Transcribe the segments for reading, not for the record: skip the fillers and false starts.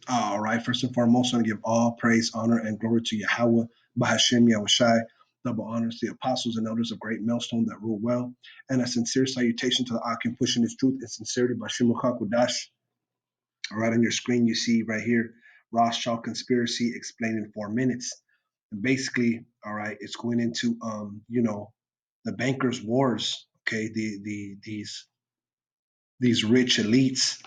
All right, first and foremost, I want to give all praise, honor, and glory to Yahawah, bahasham, Yahawashi. Double honors to the apostles and elders of Great Millstone that rule well, and a sincere salutation to the Akim pushing his truth and sincerity by qadash. All right, on your screen, you see right here, rawchaa conspiracy explained in 4 minutes. And basically, all right, it's going into the bankers' wars. Okay, these rich elites,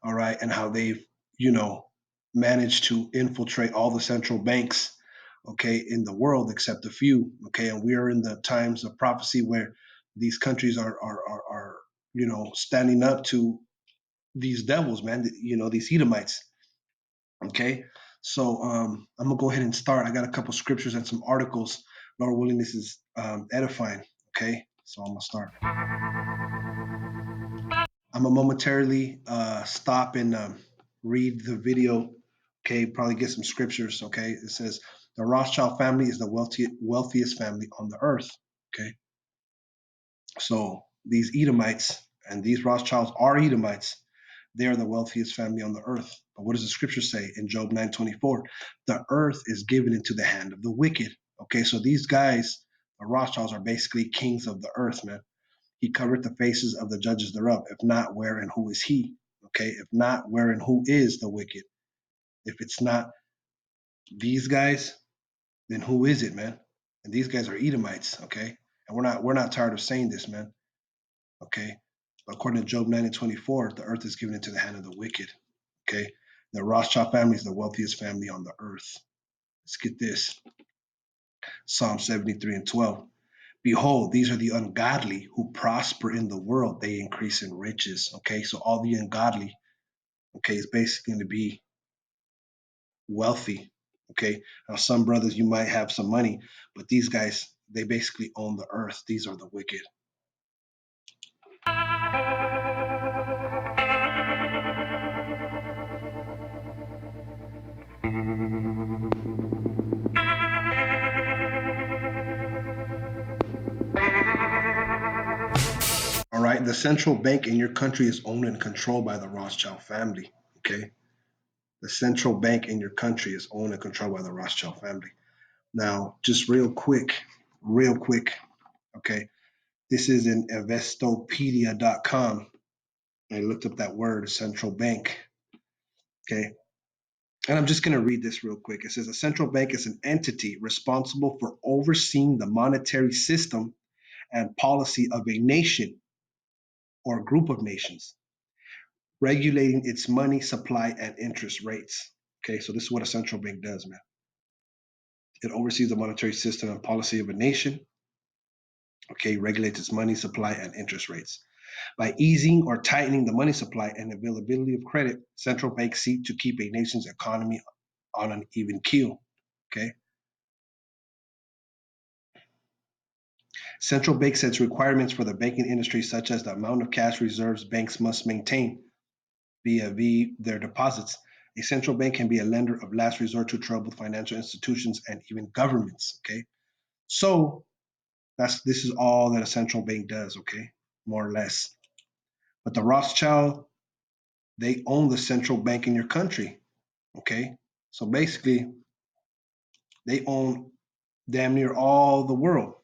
all right, and how they've, you know, managed to infiltrate all the central banks, okay, in the world except a few, okay, and we are in the times of prophecy where these countries are standing up to these devils, man, these Edomites, okay. So I'm gonna go ahead and start. I got a couple scriptures and some articles. Lord willing, this is edifying, okay. So I'm gonna start. I'm gonna momentarily stop and read the video. Okay, probably get some scriptures. Okay, it says the Rothschild family is the wealthiest family on the earth. Okay, so these Edomites and these Rothschilds are Edomites. They are the wealthiest family on the earth. But what does the scripture say in Job 9:24? The earth is given into the hand of the wicked. Okay, so these guys, the Rothschilds, are basically kings of the earth, man. He covered the faces of the judges thereof. If not, where and who is he? Okay, if not, where and who is the wicked? If it's not these guys, then who is it, man? And these guys are Edomites, okay? And we're not tired of saying this, man. Okay. According to Job 9:24, the earth is given into the hand of the wicked. Okay. The Rothschild family is the wealthiest family on the earth. Let's get this. Psalm 73:12. Behold, these are the ungodly who prosper in the world. They increase in riches. Okay, so all the ungodly, okay, is basically going to be wealthy. Okay, now some brothers, you might have some money, but these guys, they basically own the earth. These are the wicked. All right, the central bank in your country is owned and controlled by the Rothschild family. Okay, the central bank in your country is owned and controlled by the Rothschild family. Now, just real quick, okay, this is in investopedia.com. I looked up that word, central bank. Okay, and I'm just going to read this real quick. It says a central bank is an entity responsible for overseeing the monetary system and policy of a nation or group of nations, regulating its money supply and interest rates. Okay, so this is what a central bank does, man. It oversees the monetary system and policy of a nation. Okay, regulates its money supply and interest rates. By easing or tightening the money supply and availability of credit, central banks seek to keep a nation's economy on an even keel. Okay. Central bank sets requirements for the banking industry, such as the amount of cash reserves banks must maintain via their deposits. A central bank can be a lender of last resort to troubled financial institutions and even governments. Okay, so this is all that a central bank does. Okay, more or less. But the Rothschild, they own the central bank in your country. Okay, so basically, they own damn near all the world.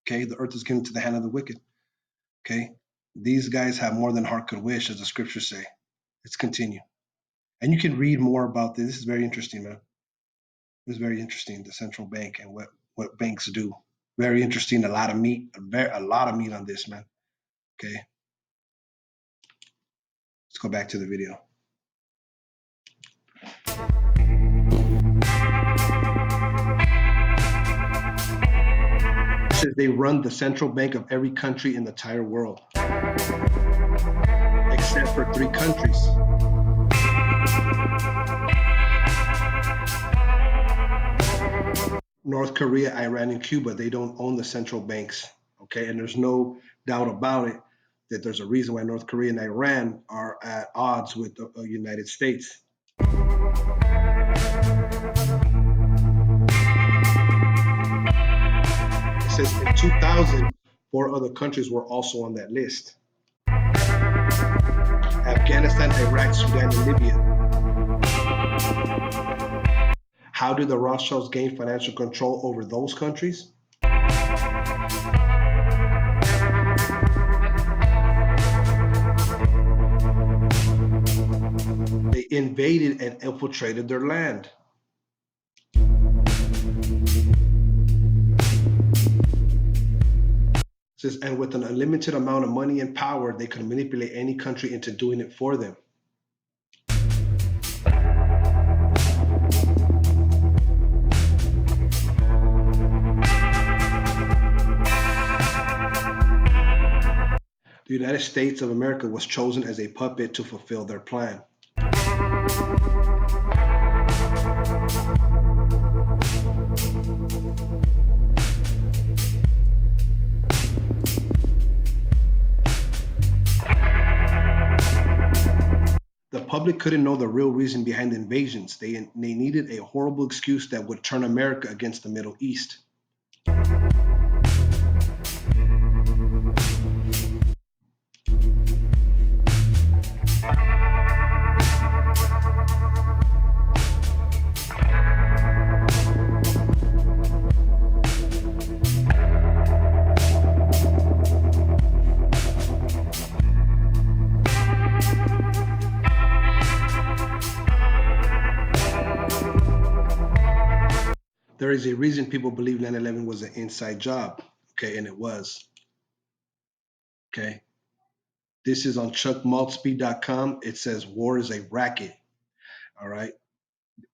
Okay, the earth is given to the hand of the wicked. Okay, these guys have more than heart could wish, as the scriptures say. Let's continue. And you can read more about this. This is very interesting, man. It's very interesting, the central bank and what banks do. Very interesting. A lot of meat, a lot of meat on this, man. Okay. Let's go back to the video. It says they run the central bank of every country in the entire world, except for 3 countries. North Korea, Iran, and Cuba, they don't own the central banks. Okay, and there's no doubt about it that there's a reason why North Korea and Iran are at odds with the United States. It says in 2000, 4 other countries were also on that list: Afghanistan, Iraq, Sudan, and Libya. How did the Rothschilds gain financial control over those countries? They invaded and infiltrated their land. It says, and with an unlimited amount of money and power, they could manipulate any country into doing it for them. The United States of America was chosen as a puppet to fulfill their plan. The public couldn't know the real reason behind the invasions. They needed a horrible excuse that would turn America against the Middle East. There is a reason people believe 9/11 was an inside job. Okay, and it was. Okay. This is on chuckmaltzby.com. It says war is a racket. All right.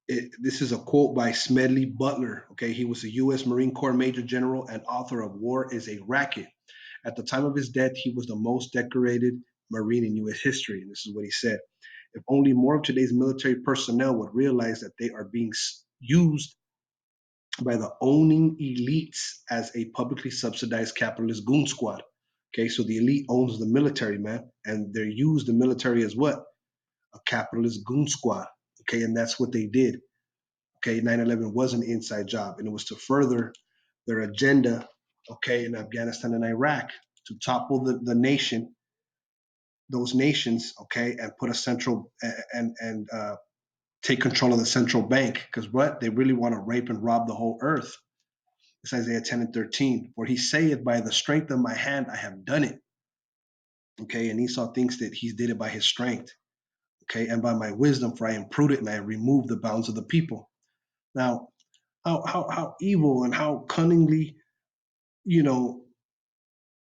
This is a quote by Smedley Butler. Okay. He was a U.S. Marine Corps Major General and author of War is a Racket. At the time of his death, he was the most decorated Marine in U.S. history. And this is what he said. If only more of today's military personnel would realize that they are being used by the owning elites as a publicly subsidized capitalist goon squad. Okay, so the elite owns the military, man, and they use the military as what? A capitalist goon squad. Okay, and that's what they did. Okay, 9/11 was an inside job, and it was to further their agenda, okay, in Afghanistan and Iraq to topple the nation, those nations, okay, and put a central and take control of the central bank. Because what? They really want to rape and rob the whole earth. It's Isaiah 10 and 13. For he saith, by the strength of my hand I have done it. Okay, and Esau thinks that he did it by his strength. Okay, and by my wisdom, for I am prudent and I remove the bounds of the people. Now, how evil and how cunningly, you know,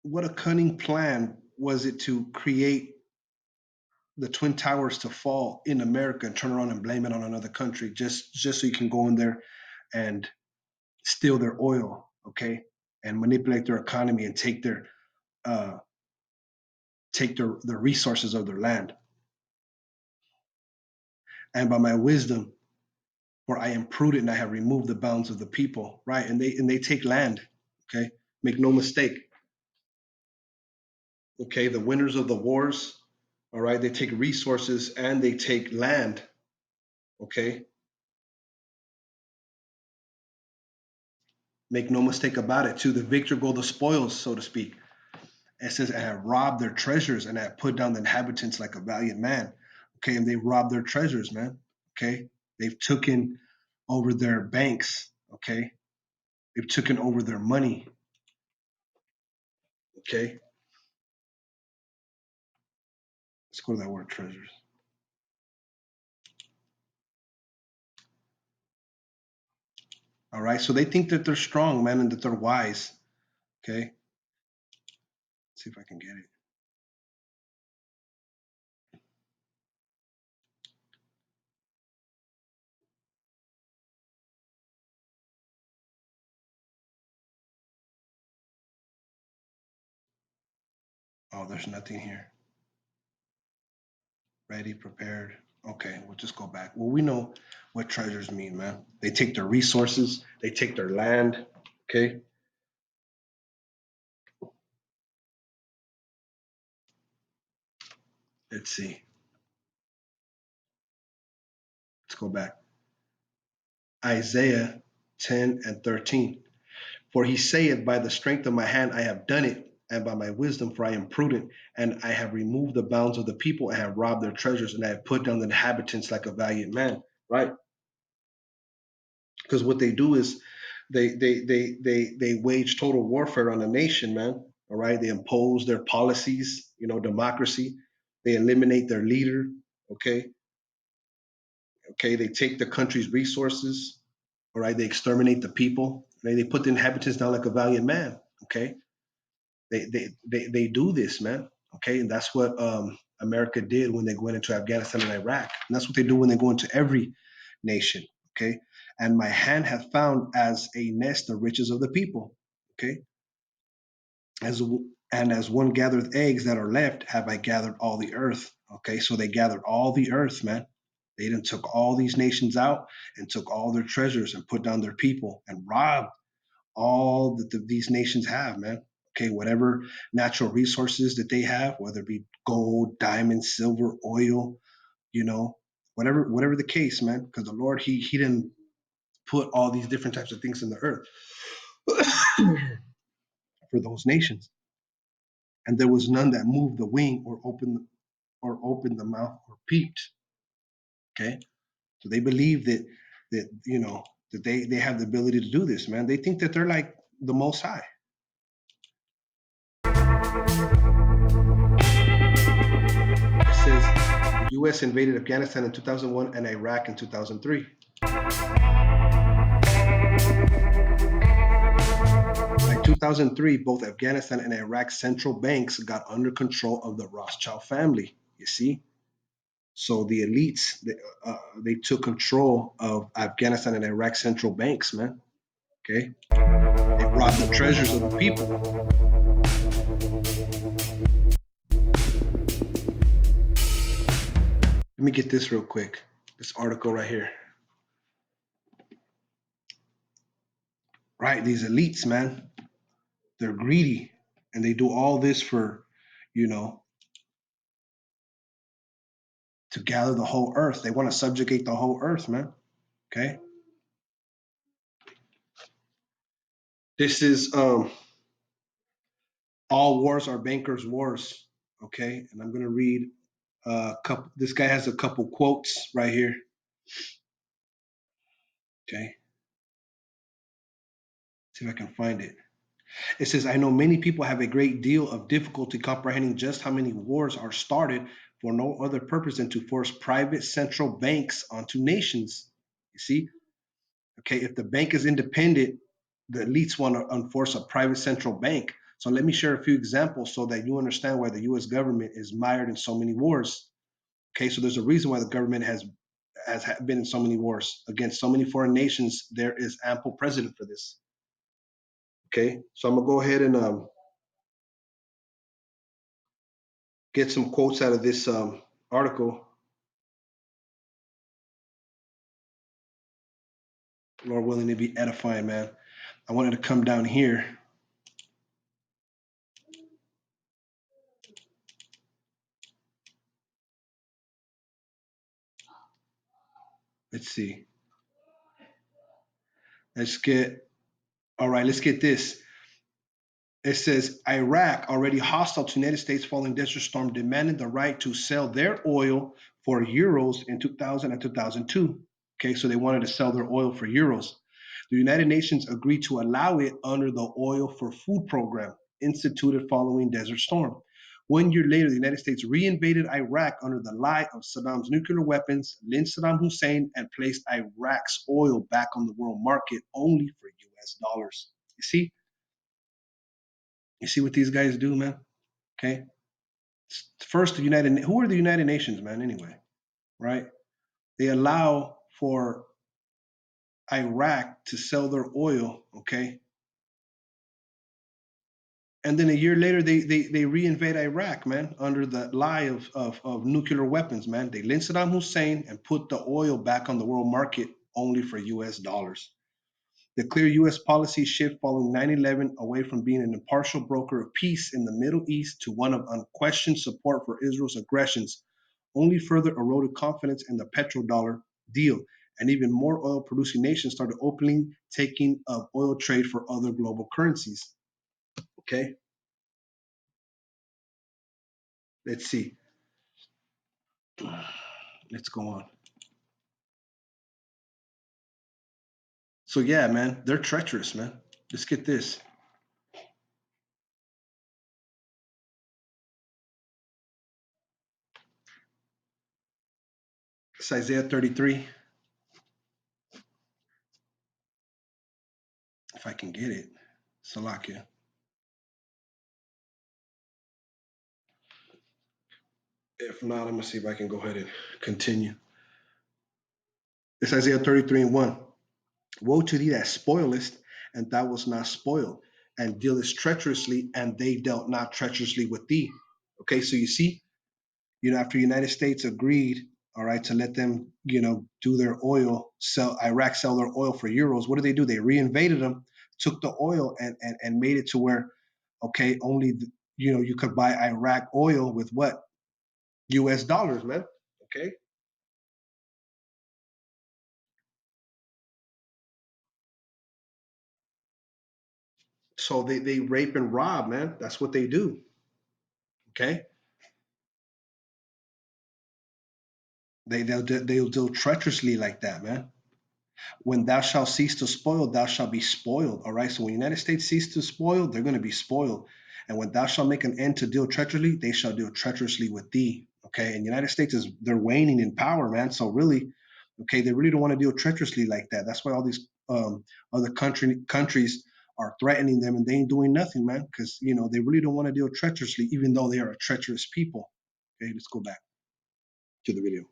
what a cunning plan was it to create the Twin Towers to fall in America and turn around and blame it on another country just so you can go in there and steal their oil, okay, and manipulate their economy and uh, take the resources of their land. And by my wisdom, for I am prudent and I have removed the bounds of the people, right? And they take land, okay? Make no mistake. Okay, the winners of the wars, all right, they take resources and they take land, okay? Make no mistake about it. To the victor go the spoils, so to speak. It says, I have robbed their treasures and I have put down the inhabitants like a valiant man. Okay, and they robbed their treasures, man. Okay, they've taken over their banks. Okay, they've taken over their money. Okay, let's go to that word treasures. All right, so they think that they're strong, man, and that they're wise. Okay, let's see if I can get it. Oh, there's nothing here. Ready, prepared. Okay, we'll just go back. Well, we know what treasures mean, man. They take their resources, they take their land. Okay, let's see. Let's go back. Isaiah 10 and 13. For he saith, by the strength of my hand I have done it, and by my wisdom, for I am prudent, and I have removed the bounds of the people, and have robbed their treasures, and I have put down the inhabitants like a valiant man. Right? Because what they do is they wage total warfare on a nation, man. All right, they impose their policies, democracy. They eliminate their leader. Okay, okay. They take the country's resources. All right, they exterminate the people. Right? They put the inhabitants down like a valiant man. Okay, they do this, man. Okay, and that's what America did when they went into Afghanistan and Iraq, and that's what they do when they go into every nation. Okay, and my hand hath found as a nest the riches of the people. Okay, as and as one gathereth eggs that are left, have I gathered all the earth. Okay, so they gathered all the earth, man. They then took all these nations out and took all their treasures and put down their people and robbed all that these nations have, man. Okay, whatever natural resources that they have, whether it be gold, diamonds, silver, oil, you know, whatever the case, man. Because the Lord, he didn't put all these different types of things in the earth for those nations, and there was none that moved the wing or opened the mouth or peeped. Okay, so they believe that they have the ability to do this, man. They think that they're like the Most High. It says the U.S. invaded Afghanistan in 2001 and Iraq in 2003. By 2003, both Afghanistan and Iraq's central banks got under control of the Rothschild family. You see, so the elites they took control of Afghanistan and Iraq's central banks, man. Okay, they robbed the treasures of the people. Let me get this real quick. This article right here. Right, these elites, man, they're greedy, and they do all this for, you know, to gather the whole earth. They want to subjugate the whole earth, man. Okay. This is all wars are bankers' wars. Okay, and I'm gonna read a couple. This guy has a couple quotes right here. Okay, see if I can find it. It says, I know many people have a great deal of difficulty comprehending just how many wars are started for no other purpose than to force private central banks onto nations. You see, okay, if the bank is independent, the elites want to enforce a private central bank. So let me share a few examples so that you understand why the US government is mired in so many wars. Okay, so there's a reason why the government has been in so many wars against so many foreign nations. There is ample precedent for this. Okay, so I'm gonna go ahead and get some quotes out of this article. Lord willing, to be edifying, man. I wanted to come down here. Let's see. Let's get all right. Let's get this. It says Iraq, already hostile to the United States following Desert Storm, demanded the right to sell their oil for euros in 2000 and 2002. Okay, so they wanted to sell their oil for euros. The United Nations agreed to allow it under the Oil for Food program instituted following Desert Storm. 1 year later, the United States reinvaded Iraq under the lie of Saddam's nuclear weapons, lynched Saddam Hussein, and placed Iraq's oil back on the world market only for US dollars. You see what these guys do, man? Okay. First, the United, who are the United Nations, man, anyway, right? They allow for Iraq to sell their oil, okay? And then a year later, they reinvade Iraq, man, under the lie of nuclear weapons, man. They lynched Saddam Hussein and put the oil back on the world market only for US dollars. The clear US policy shift following 9/11 away from being an impartial broker of peace in the Middle East to one of unquestioned support for Israel's aggressions only further eroded confidence in the petrodollar deal, and even more oil producing nations started openly taking up oil trade for other global currencies. Okay, let's see. Let's go on. So yeah, man, they're treacherous, man. Let's get this. It's Isaiah 33. If I can get it. Salakia. If not, I'm gonna see if I can go ahead and continue. It's Isaiah 33 and 1. Woe to thee that spoilest, and thou wast not spoiled, and dealest treacherously, and they dealt not treacherously with thee. Okay, so you see, after the United States agreed, all right, to let them, do their oil, sell Iraq, sell their oil for euros. What did? They reinvaded them, took the oil and made it to where, okay, only you could buy Iraq oil with what? U.S. dollars, man. Okay. So they rape and rob, man. That's what they do. Okay. They'll deal treacherously like that, man. When thou shalt cease to spoil, thou shalt be spoiled. All right. So when the United States cease to spoil, they're going to be spoiled. And when thou shalt make an end to deal treacherously, they shall deal treacherously with thee. Okay. And the United States they're waning in power, man. So really, okay, they really don't want to deal treacherously like that. That's why all these other countries are threatening them, and they ain't doing nothing, man, because they really don't want to deal treacherously, even though they are a treacherous people. Okay, let's go back to the video.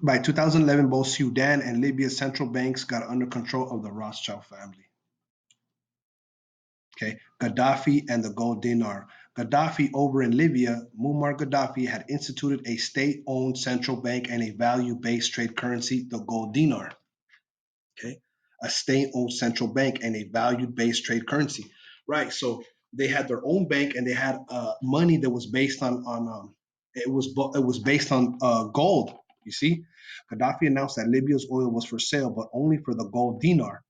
By 2011, both Sudan and Libya's central banks got under control of the Rothschild family. Okay, Gaddafi and the gold dinar. Gaddafi over in Libya, Muammar Gaddafi had instituted a state-owned central bank and a value-based trade currency, the gold dinar. Okay, a state-owned central bank and a value-based trade currency. Right. So they had their own bank, and they had money that was based on it was based on gold. You see, Gaddafi announced that Libya's oil was for sale, but only for the gold dinar.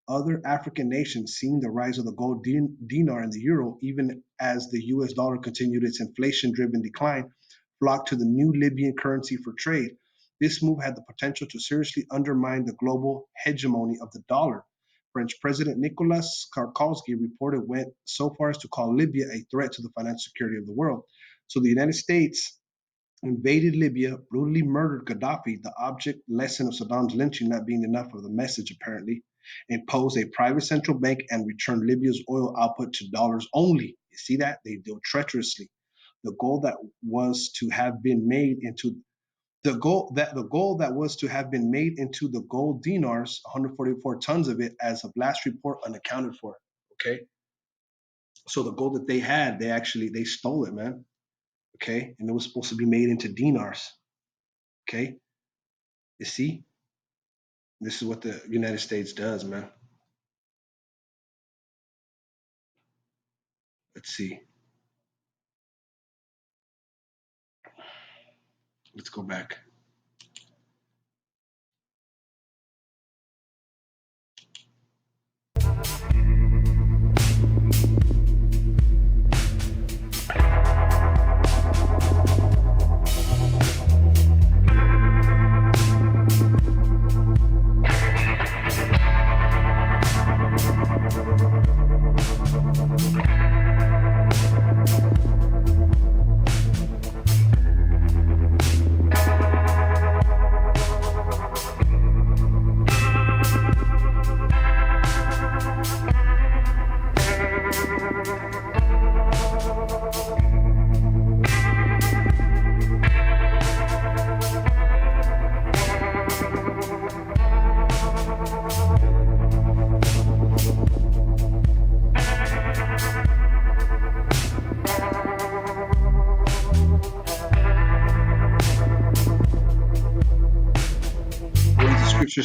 Other African nations, seeing the rise of the gold dinar and the euro, even as the US dollar continued its inflation driven decline, flocked to the new Libyan currency for trade. This move had the potential to seriously undermine the global hegemony of the dollar. French President Nicolas Sarkozy reported went so far as to call Libya a threat to the financial security of the world. So the United States invaded Libya, brutally murdered Gaddafi, the object lesson of Saddam's lynching not being enough of the message, apparently, imposed a private central bank, and returned Libya's oil output to dollars only. You see that? They deal treacherously. The goal that was to have been made into the goal that was to have been made into the gold dinars, 144 tons of it, as of last report, unaccounted for. Okay. So the gold that they had, they stole it, man. Okay, and it was supposed to be made into dinars. Okay, you see, this is what the United States does, man. Let's see. Let's go back.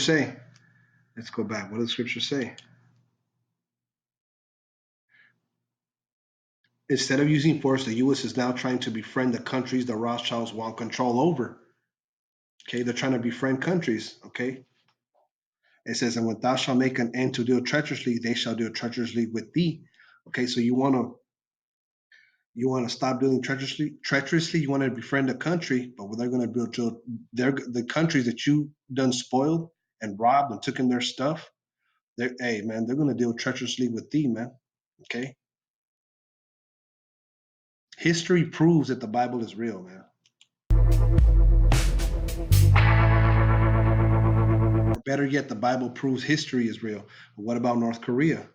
say? Let's go back. What does the scripture say? Instead of using force, the U.S. is now trying to befriend the countries the Rothschilds want control over. Okay, they're trying to befriend countries. Okay, it says, "And when thou shalt make an end to deal treacherously, they shall deal treacherously with thee." Okay, so you want to stop dealing treacherously. Treacherously, you want to befriend a country, but what they're going to build, they're the countries that you done spoiled and robbed and took in their stuff. Hey man, they're going to deal treacherously with thee, man. Okay, history proves that the Bible is real, man. Or better yet, the Bible proves history is real. But what about North Korea?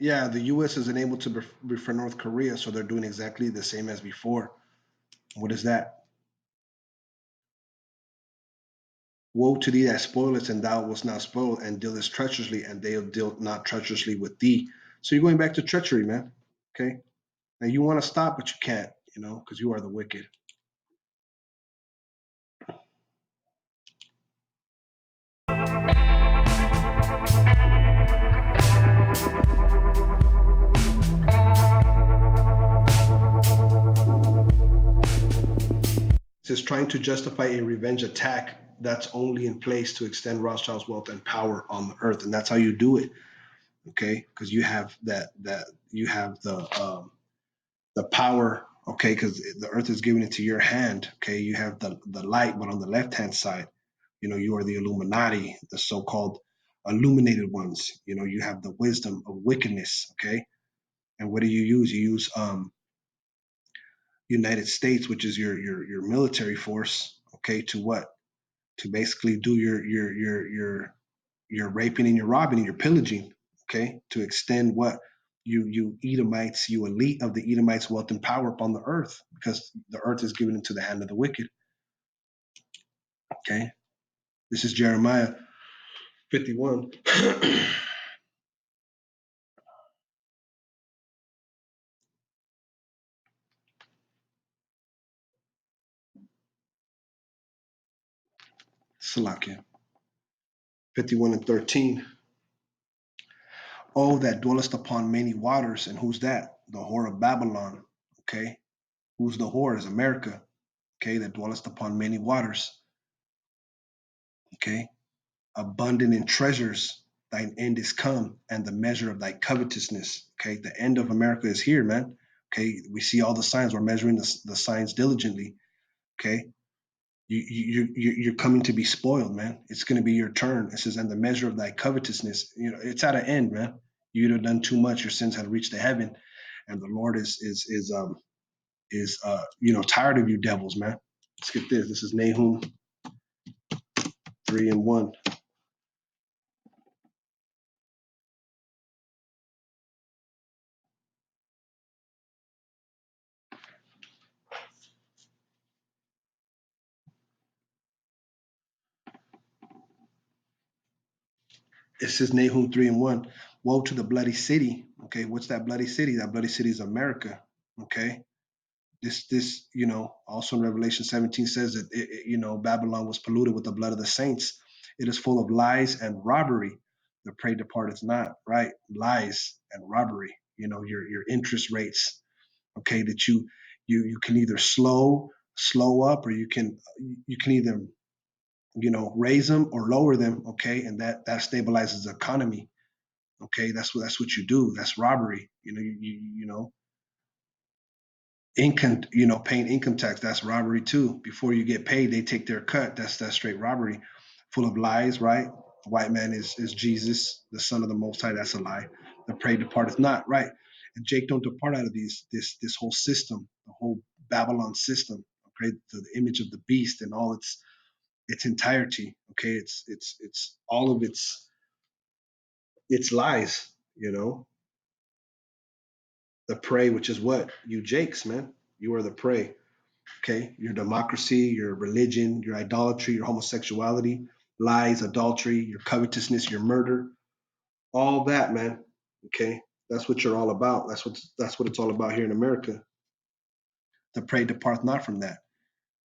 Yeah, the U.S. isn't able to befriend North Korea, so they're doing exactly the same as before. What is that? Woe to thee that spoilest, and thou wast not spoiled, and dealest treacherously, and they dealt not treacherously with thee. So you're going back to treachery, man. Okay, now you want to stop, but you can't, because you are the wicked. It says trying to justify a revenge attack that's only in place to extend Rothschild's wealth and power on the earth, and that's how you do it. Okay, because you have that you have the power. Okay, because the earth is given into your hand. Okay, you have the light, but on the left hand side, you are the Illuminati, the so-called illuminated ones. You have the wisdom of wickedness. Okay, and what do you use? You use United States, which is your military force. Okay, to what? To basically do your raping and your robbing and your pillaging. Okay, to extend what? You Edomites, you elite of the Edomites, wealth and power upon the earth, because the earth is given into the hand of the wicked. Okay, this is Jeremiah 51. Salakia 51 and 13. Oh, that dwellest upon many waters, and who's that? The whore of Babylon. Okay, who's the whore? Is America. Okay, that dwellest upon many waters. Okay, abundant in treasures, thine end is come, and the measure of thy covetousness. Okay, the end of America is here, man. Okay, we see all the signs. We're measuring the signs diligently. Okay, you're coming to be spoiled, man. It's going to be your turn. It says, and the measure of thy covetousness. It's at an end, man. You'd have done too much. Your sins had reached the heaven, and the Lord is tired of you devils, man. Let's get this. This is Nahum 3:1. It says Nahum 3:1. Woe to the bloody city. Okay, what's that bloody city? That bloody city is America. Okay. This, also in Revelation 17 says that Babylon was polluted with the blood of the saints. It is full of lies and robbery. The prey departeth not, right? Lies and robbery. Your interest rates. Okay, that you can either slow up, or you can either raise them or lower them. Okay, and that stabilizes the economy. Okay, that's what you do. That's robbery. Income, paying income tax, that's robbery too. Before you get paid, they take their cut. That's straight robbery. Full of lies, right? The white man is Jesus, the son of the Most High. That's a lie. The prey departeth not, right? And Jake don't depart out of this whole system, the whole Babylon system. Okay, the image of the beast and all its entirety. Okay, it's all of its It's lies, you know, the prey, which is what? You jakes, man. You are the prey. Okay. Your democracy, your religion, your idolatry, your homosexuality, lies, adultery, your covetousness, your murder, all that, man. Okay. That's what you're all about. That's what it's all about here in America. The prey depart not from that.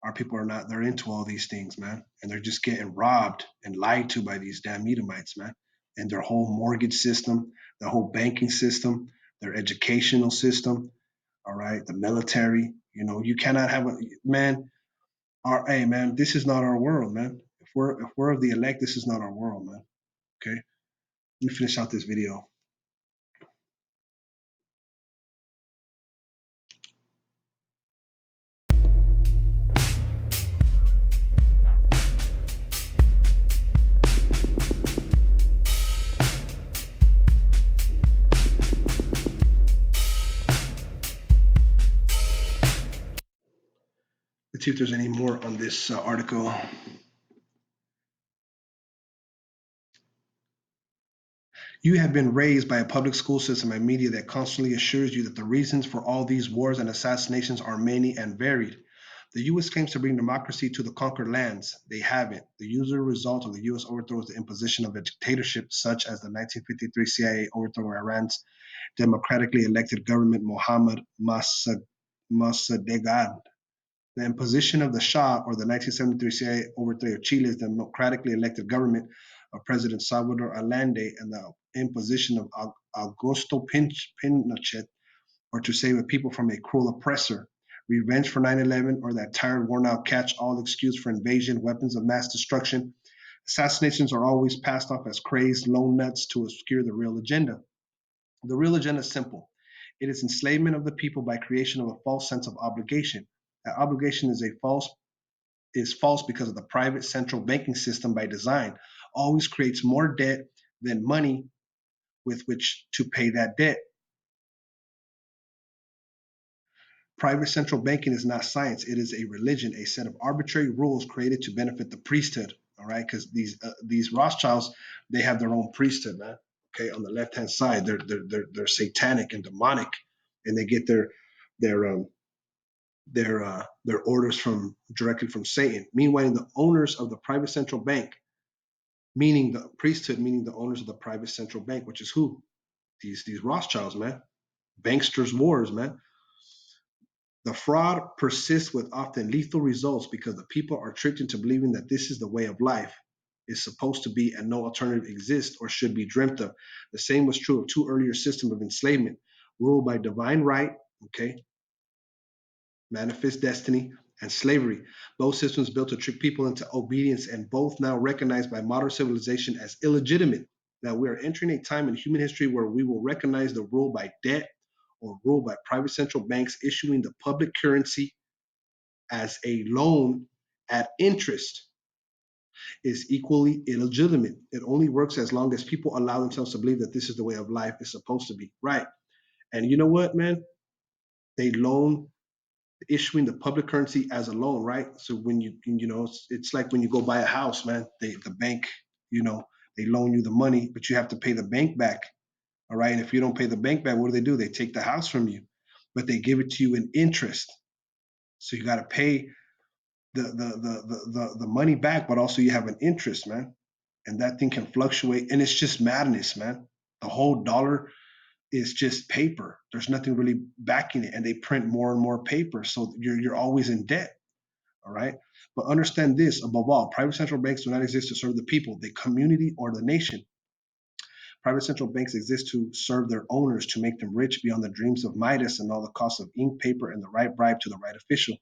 Our people are not, they're into all these things, man. And they're just getting robbed and lied to by these damn Edomites, man. And their whole mortgage system, the whole banking system, their educational system, all right, the military. You know, you cannot have a man. Our hey man, this is not our world, man. If we're of the elect, this is not our world, man. Okay, let me finish out this video. Let's see if there's any more on this article. You have been raised by a public school system and media that constantly assures you that the reasons for all these wars and assassinations are many and varied. The U.S. claims to bring democracy to the conquered lands. They haven't. The usual result of the U.S. overthrow is the imposition of a dictatorship, such as the 1953 CIA overthrow of Iran's democratically elected government, Mohammad Mossadegh. The imposition of the Shah, or the 1973 CIA overthrow of Chile's democratically elected government of President Salvador Allende, and the imposition of Augusto Pinochet, or to save a people from a cruel oppressor. Revenge for 9/11, or that tired, worn out catch all excuse for invasion, weapons of mass destruction. Assassinations are always passed off as crazed lone nuts to obscure the real agenda. The real agenda is simple. It is enslavement of the people by creation of a false sense of obligation. That obligation is false because of the private central banking system by design always creates more debt than money with which to pay that debt. Private central banking is not science, it is a religion, a set of arbitrary rules created to benefit the priesthood. All right, because these Rothschilds, they have their own priesthood, man. Okay, on the left hand side, they're satanic and demonic, and they get their orders from directly from Satan. Meanwhile, the owners of the private central bank, meaning the priesthood, meaning the owners of the private central bank, which is who? These Rothschilds, man. Banksters wars, man. The fraud persists with often lethal results because the people are tricked into believing that this is the way of life is supposed to be and no alternative exists or should be dreamt of. The same was true of two earlier systems of enslavement, ruled by divine right, okay, manifest destiny, and slavery. Both systems built to trick people into obedience and both now recognized by modern civilization as illegitimate. Now we are entering a time in human history where we will recognize the rule by debt or rule by private central banks issuing the public currency as a loan at interest is equally illegitimate. It only works as long as people allow themselves to believe that this is the way of life is supposed to be. Right. And you know what, man? They loan issuing the public currency as a loan, right? So when it's like when you go buy a house, man, the bank, you know, they loan you the money, but you have to pay the bank back. All right. And if you don't pay the bank back, what do? They take the house from you, but they give it to you in interest. So you got to pay the money back, but also you have an interest, man. And that thing can fluctuate. And it's just madness, man. The whole dollar is just paper. There's nothing really backing it. And they print more and more paper. So you're always in debt. All right. But understand this above all, private central banks do not exist to serve the people, the community, or the nation. Private central banks exist to serve their owners, to make them rich beyond the dreams of Midas and all the cost of ink, paper, and the right bribe to the right official.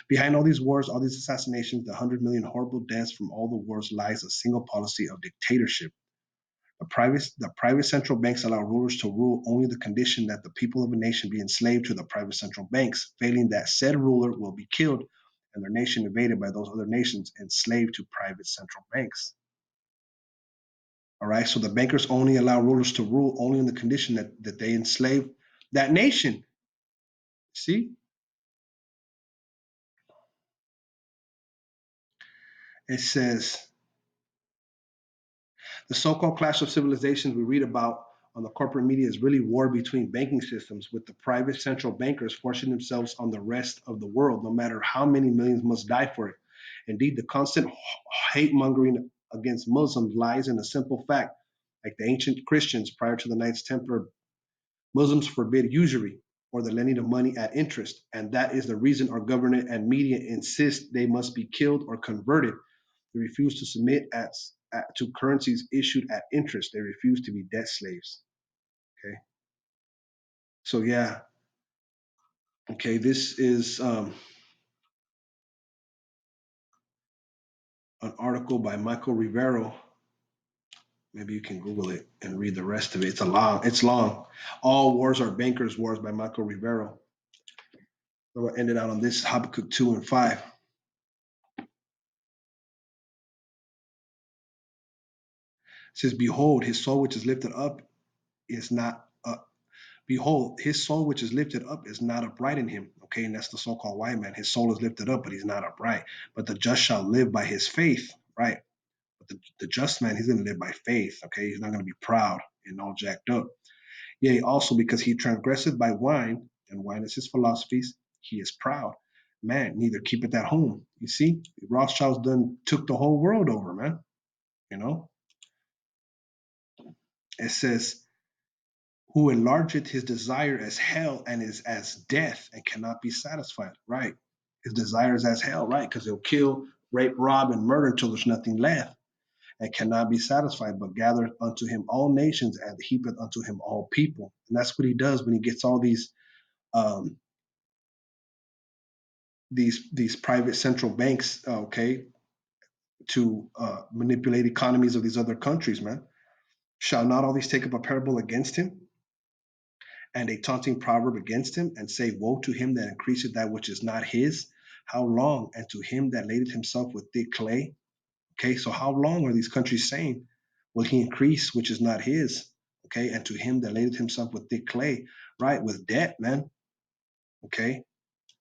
Behind all these wars, all these assassinations, the 100 million horrible deaths from all the wars lies a single policy of dictatorship. The private central banks allow rulers to rule only the condition that the people of a nation be enslaved to the private central banks. Failing that, said ruler will be killed and their nation invaded by those other nations enslaved to private central banks. All right, so the bankers only allow rulers to rule only in the condition that they enslave that nation. See, it says The so-called clash of civilizations we read about on the corporate media is really war between banking systems, with the private central bankers forcing themselves on the rest of the world, no matter how many millions must die for it. Indeed, the constant hate mongering against Muslims lies in a simple fact. Like the ancient Christians prior to the Knights Templar, Muslims forbid usury, or the lending of money at interest, and that is the reason our government and media insist they must be killed or converted. They refuse to submit to currencies issued at interest. They refuse to be debt slaves. Okay, so yeah, okay, this is an article by Michael Rivero. Maybe you can Google it and read the rest of it. It's long. All Wars Are Bankers' Wars by Michael Rivero. So we'll end it out on this Habakkuk 2 and 5. It says, Behold, his soul which is lifted up is not behold, his soul which is lifted up is not upright in him. Okay, and that's the so-called white man. His soul is lifted up, but he's not upright. But the just shall live by his faith, right? But the just man, he's going to live by faith. Okay, he's not going to be proud and all jacked up. Yea, also because he transgresseth by wine, and wine is his philosophies, he is proud. Man, neither keepeth at home. You see, Rothschild's done took the whole world over, man. You know, it says, who enlargeth his desire as hell and is as death and cannot be satisfied. Right. His desire is as hell, right? Because he'll kill, rape, rob, and murder until there's nothing left and cannot be satisfied, but gathereth unto him all nations and heapeth unto him all people. And that's what he does when he gets all um, these private central banks, okay, to manipulate economies of these other countries, man. Shall not all these take up a parable against him, and a taunting proverb against him, and say, Woe to him that increaseth that which is not his? How long? And to him that ladeth himself with thick clay. Okay, so how long are these countries saying, Will he increase which is not his? Okay, and to him that ladeth himself with thick clay, right? With debt, man. Okay,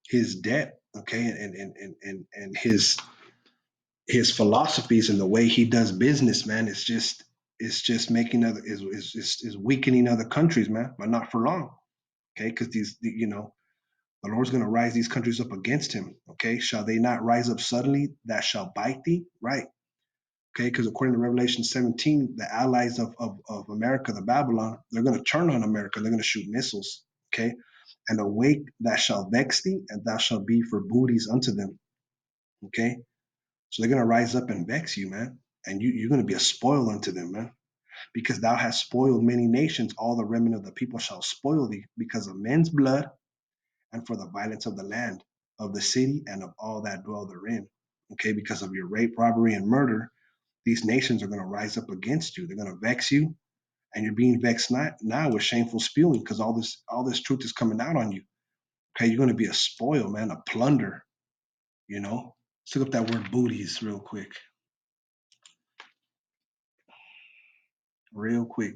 his debt, okay, and his philosophies and the way he does business, man, it's just making other is weakening other countries, man, but not for long. Okay, because the Lord's going to rise these countries up against him. Okay, shall they not rise up suddenly that shall bite thee? Right. Okay, because according to Revelation 17, the allies of America, the Babylon, they're going to turn on America. They're going to shoot missiles. Okay, and awake that shall vex thee, and thou shalt be for booties unto them. Okay, so they're going to rise up and vex you, man. And you're going to be a spoil unto them, man. Because thou hast spoiled many nations, all the remnant of the people shall spoil thee, because of men's blood and for the violence of the land, of the city, and of all that dwell therein. Okay, because of your rape, robbery, and murder, these nations are going to rise up against you. They're going to vex you, and you're being vexed now with shameful spewing because all this truth is coming out on you. Okay, you're going to be a spoil, man, a plunder. You know, let's look up that word booties real quick, real quick.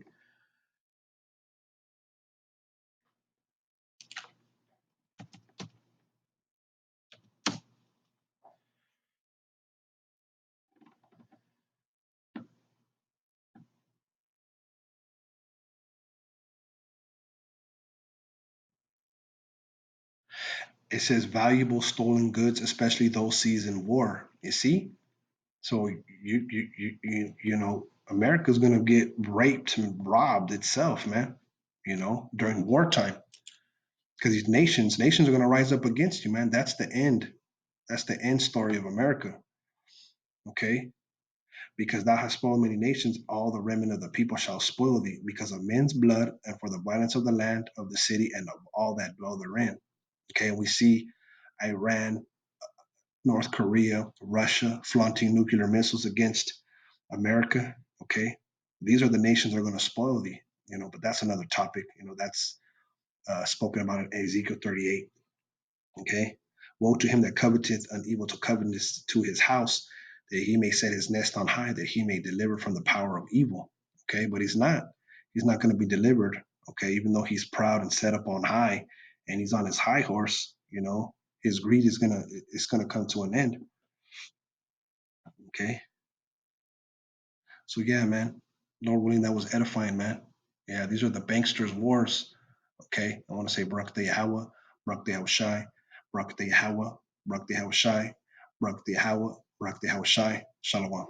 It says valuable stolen goods, especially those seized in war. You see, so America's gonna get raped and robbed itself, man. During wartime, because these nations are gonna rise up against you, man. That's the end. That's the end story of America. Okay, because thou hast spoiled many nations, all the remnant of the people shall spoil thee, because of men's blood and for the violence of the land, of the city, and of all that dwell therein. Okay, and we see Iran, North Korea, Russia flaunting nuclear missiles against America. Okay, these are the nations that are going to spoil thee. But that's another topic. That's spoken about in Ezekiel 38. Okay, woe to him that coveteth an evil to covetousness to his house, that he may set his nest on high, that he may deliver from the power of evil. Okay, but he's not. He's not going to be delivered. Okay, even though he's proud and set up on high, and he's on his high horse. His greed is gonna come to an end. Okay, so yeah, man. Lord willing, that was edifying, man. Yeah, these are the banksters' wars. Okay, I want to say Barak the Yahawah, Barak the Yahawashi, Barak the Yahawah, Barak the Yahawashi, Barak the Yahawah, Barak the Yahawashi. Shalom.